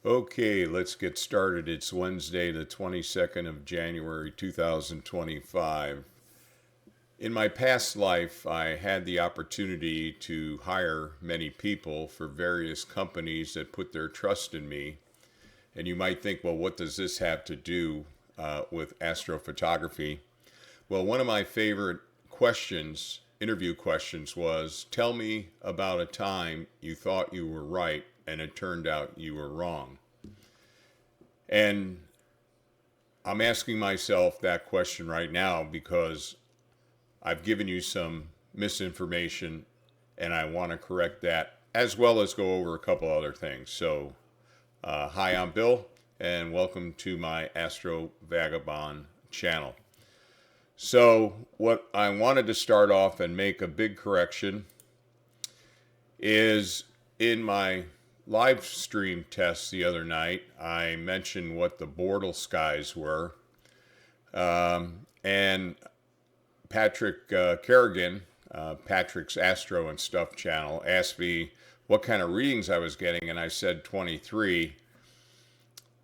Okay, let's get started. It's Wednesday, the 22nd of January, 2025. In my past life, I had the opportunity to hire many people for various companies that put their trust in me. And you might think, well, what does this have to do with astrophotography? Well, one of my favorite questions, interview questions, was tell me about a time you thought you were right and it turned out you were wrong. And I'm asking myself that question right now because I've given you some misinformation and I want to correct that as well as go over a couple other things. So, hi, I'm Bill, and welcome to my Astro Vagabond channel. So, what I wanted to start off and make a big correction is in my live stream test the other night, I mentioned what the Bortle skies were. And Patrick Kerrigan, Patrick's Astro and Stuff channel, asked me what kind of readings I was getting, and I said 23.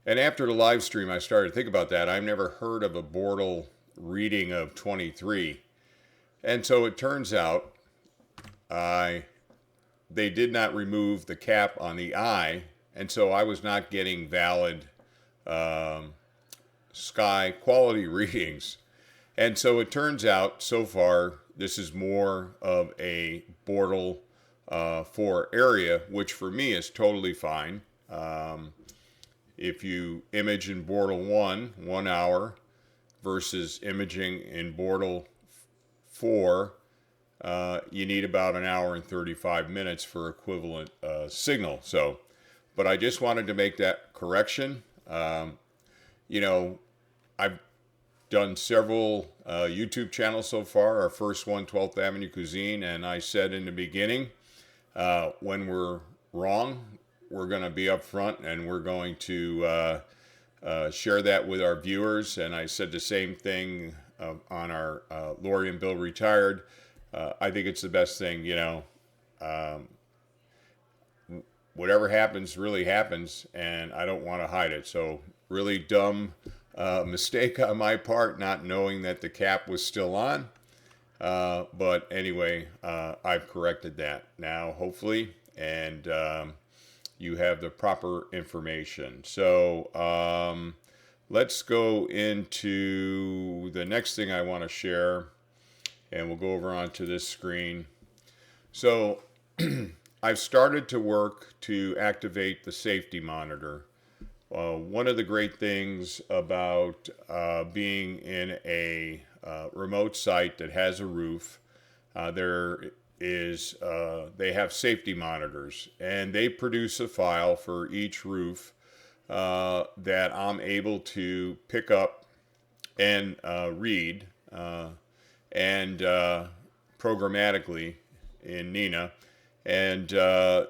And after the live stream, I started to think about that. I've never heard of a Bortle reading of 23. And so it turns out they did not remove the cap on the eye, and so I was not getting valid sky quality readings. And so it turns out, so far, this is more of a Bortle 4 area, which for me is totally fine. If you image in Bortle 1 hour, versus imaging in Bortle 4, you need about an hour and 35 minutes for equivalent signal. So, but I just wanted to make that correction. I've done several YouTube channels so far. Our first one, 12th Avenue Cuisine, and I said in the beginning, when we're wrong, we're going to be upfront and we're going to share that with our viewers. And I said the same thing on our Lori and Bill Retired. I think it's the best thing, whatever happens really happens, and I don't want to hide it. So really dumb mistake on my part, not knowing that the cap was still on. But anyway, I've corrected that now, hopefully, and you have the proper information. So let's go into the next thing I want to share, and we'll go over onto this screen. So I've started to work to activate the safety monitor. One of the great things about being in a remote site that has a roof, they have safety monitors, and they produce a file for each roof that I'm able to pick up and read and programmatically in N.I.N.A. and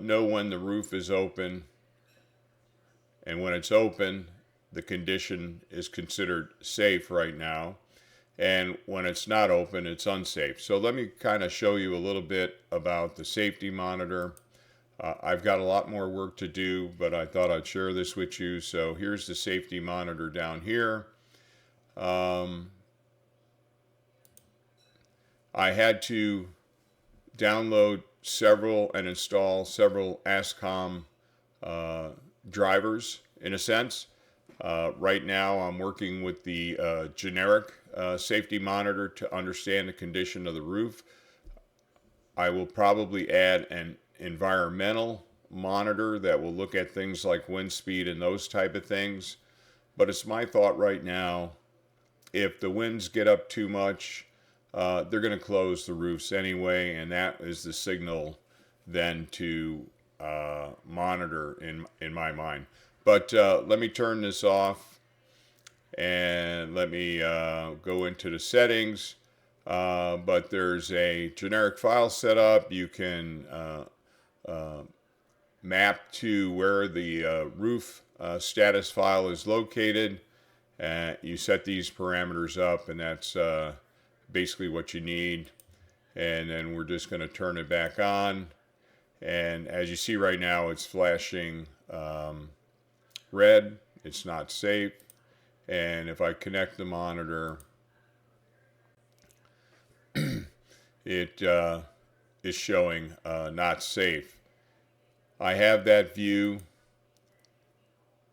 know when the roof is open, and when it's open, the condition is considered safe right now, and when it's not open, it's unsafe. So let me kind of show you a little bit about the safety monitor. I've got a lot more work to do, but I thought I'd share this with you. So here's the safety monitor down here. I had to download several and install several ASCOM drivers, in a sense. Right now, I'm working with the generic safety monitor to understand the condition of the roof. I will probably add an environmental monitor that will look at things like wind speed and those type of things. But it's my thought right now, if the winds get up too much, they're going to close the roofs anyway, and that is the signal then to monitor in my mind. But let me turn this off and let me go into the settings. But there's a generic file set up. You can map to where the roof status file is located. You set these parameters up, and that's basically what you need. And then we're just going to turn it back on. And as you see right now, it's flashing red, it's not safe. And if I connect the monitor, it is showing not safe. I have that view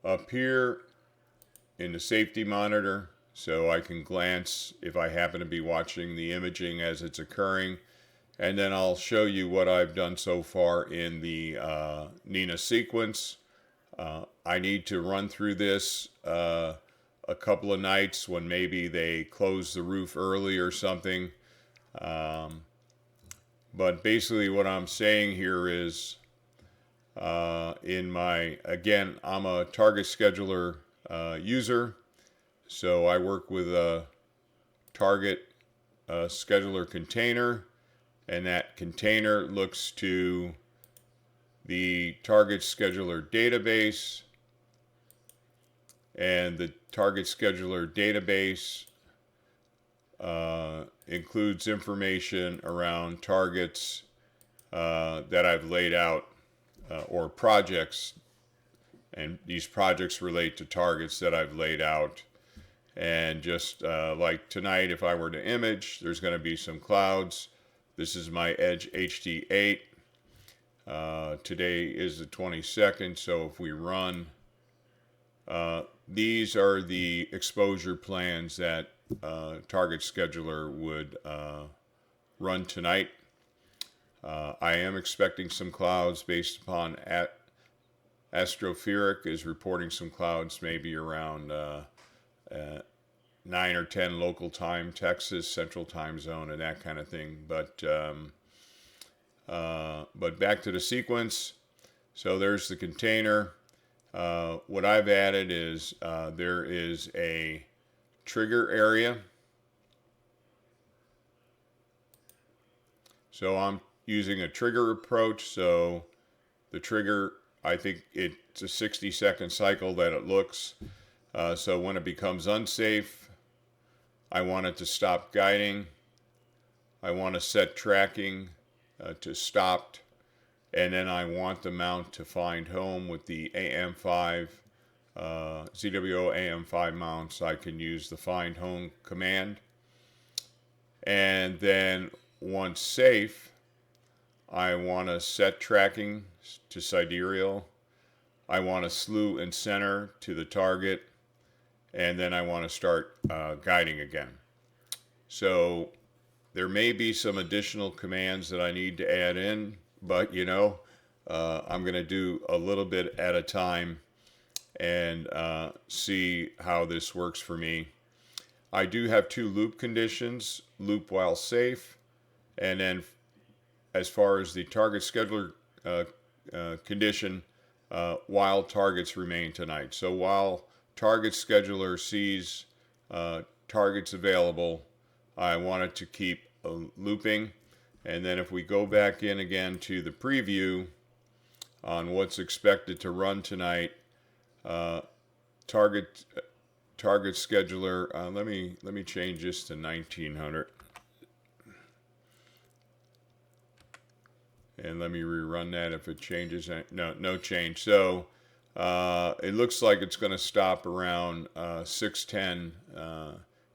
up here in the safety monitor, so I can glance if I happen to be watching the imaging as it's occurring. And then I'll show you what I've done so far in the N.I.N.A sequence. I need to run through this a couple of nights when maybe they close the roof early or something. But basically what I'm saying here is again, I'm a target scheduler user. So I work with a target scheduler container, and that container looks to the target scheduler database, and the target scheduler database includes information around targets that I've laid out or projects, and these projects relate to targets that I've laid out. And just like tonight, if I were to image, there's going to be some clouds. This is my Edge HD8. Today is the 22nd, so if we run, these are the exposure plans that Target Scheduler would run tonight. I am expecting some clouds based upon Astrophieric is reporting some clouds maybe around 9 or 10 local time, Texas, Central Time Zone, and that kind of thing. But back to the sequence. So there's the container. What I've added is there is a trigger area. So I'm using a trigger approach. So the trigger, I think it's a 60-second cycle that it looks. So when it becomes unsafe, I want it to stop guiding. I want to set tracking to stopped. And then I want the mount to find home with the AM5, ZWO AM5 mounts. I can use the find home command. And then once safe, I want to set tracking to sidereal. I want to slew and center to the target. And then I want to start guiding again. So there may be some additional commands that I need to add in, but I'm going to do a little bit at a time and see how this works for me. I do have two loop conditions, loop while safe, and then as far as the target scheduler condition, while targets remain tonight. So while target scheduler sees targets available, I want it to keep looping. And then if we go back in again to the preview on what's expected to run tonight, target scheduler, let me change this to 1900. And let me rerun that if it changes. No change. So it looks like it's going to stop around 6:10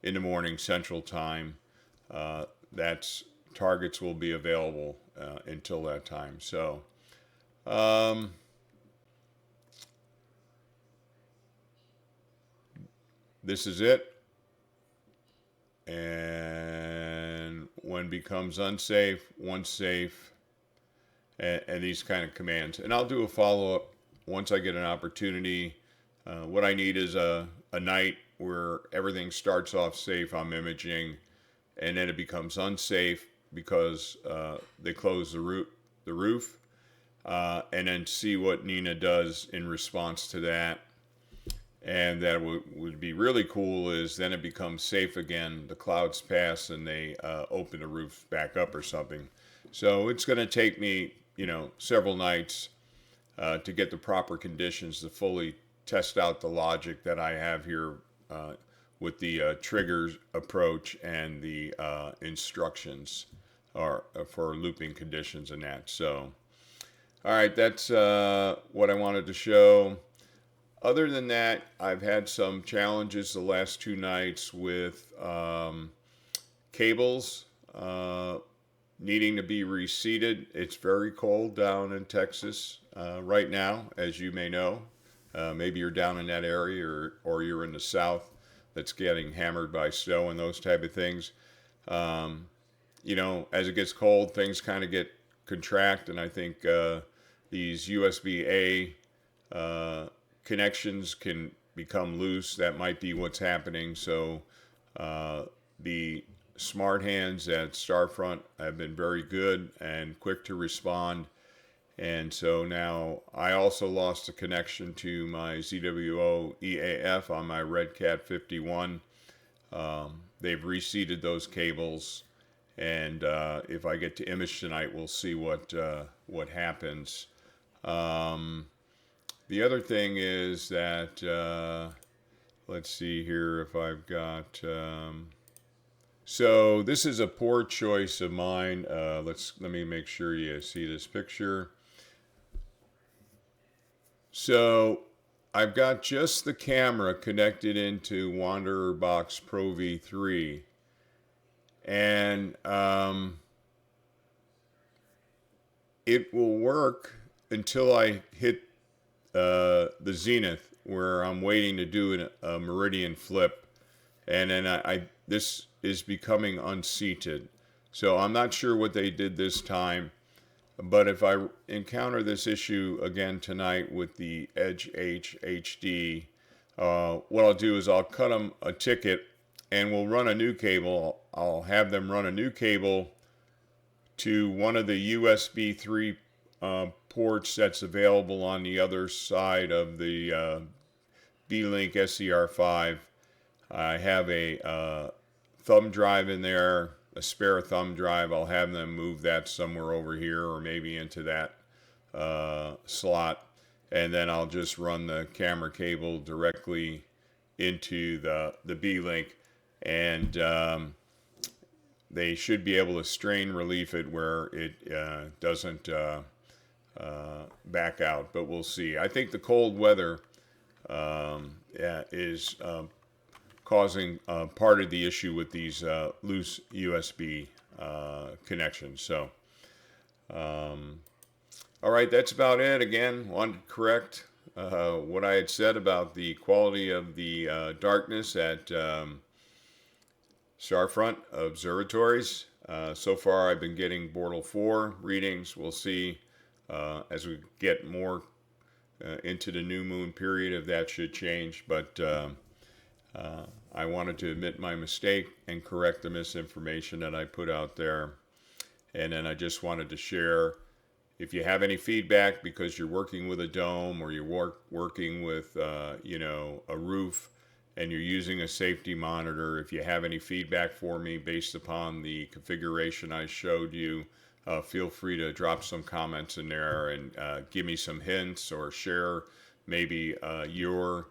in the morning Central Time. That's targets will be available until that time. So this is it. And when becomes unsafe, once safe, and these kind of commands. And I'll do a follow-up once I get an opportunity. What I need is a night where everything starts off safe, I'm imaging, and then it becomes unsafe because they close the roof, and then see what N.I.N.A does in response to that. And that would be really cool is then it becomes safe again, the clouds pass, and they open the roof back up or something. So it's going to take me, several nights to get the proper conditions to fully test out the logic that I have here with the triggers approach and the instructions for looping conditions and that. So, all right, that's what I wanted to show. Other than that, I've had some challenges the last 2 nights with cables needing to be reseated. It's very cold down in Texas right now, as you may know. Maybe you're down in that area, or you're in the south that's getting hammered by snow and those type of things. Um, as it gets cold, things kind of get contract, and I think these USB-A connections can become loose. That might be what's happening. So the smart hands at StarFront have been very good and quick to respond. And so now I also lost a connection to my ZWO EAF on my Red Cat 51. They've reseated those cables, and if I get to image tonight, we'll see what happens. The other thing is that let's see here if I've got. So this is a poor choice of mine. Let me make sure you see this picture. So I've got just the camera connected into Wanderer Box Pro V3, and it will work until I hit the zenith, where I'm waiting to do a meridian flip, and then this is becoming unseated. So I'm not sure what they did this time, but if I encounter this issue again tonight with the Edge H HD, what I'll do is I'll cut them a ticket, and we'll run a new cable. I'll have them run a new cable to one of the USB 3 ports that's available on the other side of the B-Link SCR5. I have a thumb drive in there, a spare thumb drive. I'll have them move that somewhere over here, or maybe into that slot, and then I'll just run the camera cable directly into the B-Link, and they should be able to strain relief it where it doesn't back out, but we'll see. I think the cold weather is causing part of the issue with these loose USB connections. So, all right, that's about it. Again, wanted to correct what I had said about the quality of the darkness at StarFront Observatories. So far, I've been getting Bortle 4 readings. We'll see as we get more into the new moon period if that should change. But I wanted to admit my mistake and correct the misinformation that I put out there. And then I just wanted to share, if you have any feedback because you're working with a dome, or you're working with a roof, and you're using a safety monitor, if you have any feedback for me based upon the configuration I showed you, feel free to drop some comments in there and give me some hints, or share maybe your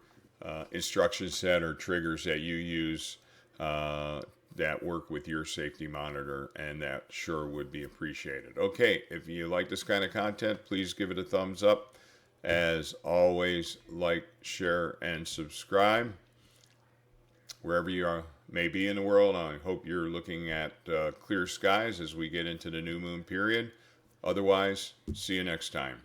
instruction set or triggers that you use that work with your safety monitor, and that sure would be appreciated. Okay, if you like this kind of content, please give it a thumbs up. As always, like, share, and subscribe. Wherever you may be in the world, I hope you're looking at clear skies as we get into the new moon period. Otherwise, see you next time.